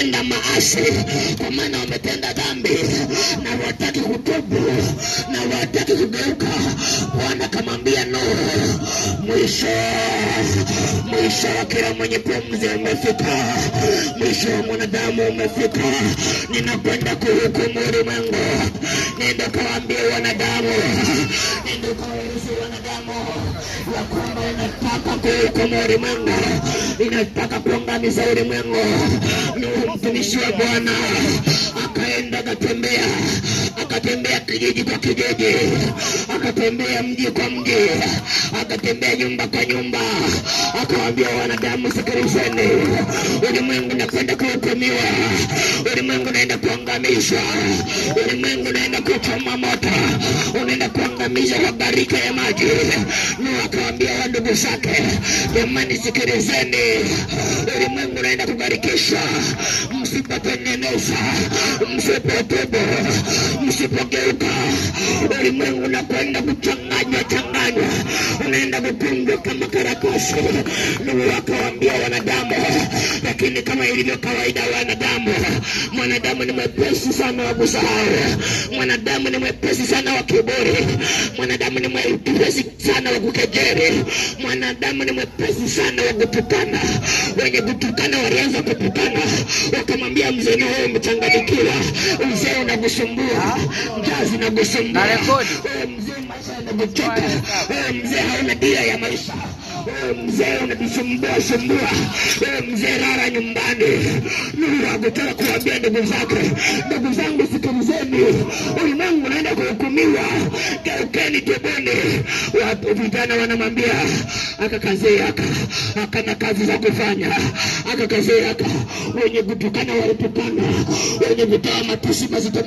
wametenda maasi, kwa maana wametenda dhambi na wataki kutubu na wataki kugeuka. Bwana kamwambia Nuhu, mwisho wa kila mwenye pumzi umefika, mwisho wa mwanadamu umefika. Ninakwenda kuhukumu ulimwengu. Nenda kawaambie wanadamu, nenda kawaeleze wanadamu ya kwamba inataka kuhukumu ulimwengu, inataka kuangamiza ulimwengu. Nuhu mtumishi wa Bwana akaenda akatembea kijiji kwa kijiji, akatembea mji kwa mji, akatembea nyumba kwa nyumba, akawaambia wanadamu, sikilizeni, ulimwengu unakwenda kuhukumiwa, ulimwengu unaenda kuangamizwa, ulimwengu unaenda kuchoma moto, unaenda kuangamiza kwa gharika ya maji. Nuhu akawaambia wandugu zake, jamani, sikilizeni, ulimwengu unaenda kugharikishwa. Msipotengeneza, msipotubu, msipogeuka, ulimwengu unakwenda kuchanganywa, unaenda kupindwa kama karatasi. Nuhu akawaambia wanadamu, lakini kama ilivyo kawaida wanadamu, mwanadamu ni mwepesi sana wa kusahau, mwanadamu ni mwepesi sana wa kiburi, mwanadamu ni mwepesi sana wa kukejeli, mwanadamu ni mwepesi sana wa kutukana. Wenye kutukana walianza kutukana, wakamwambia mzee Nuhu, umechanganyikiwa, mzee unakusumbua, njaa zinakusumbua, mzee maisha yanakuchoka, mzee hauna dira ya maisha, mzee unajisumbua, mzee lala nyumbani. Nuhu akataka kuambia ndugu zake, ndugu zangu, sikilizeni, ulimwengu unaenda kuhukumiwa, geukeni, tubuni. Watu vijana wanamwambia akakazea, akana kazi za kufanya, akakazea. Wenye kutukana walitukana, wenye kutoa matusi mazito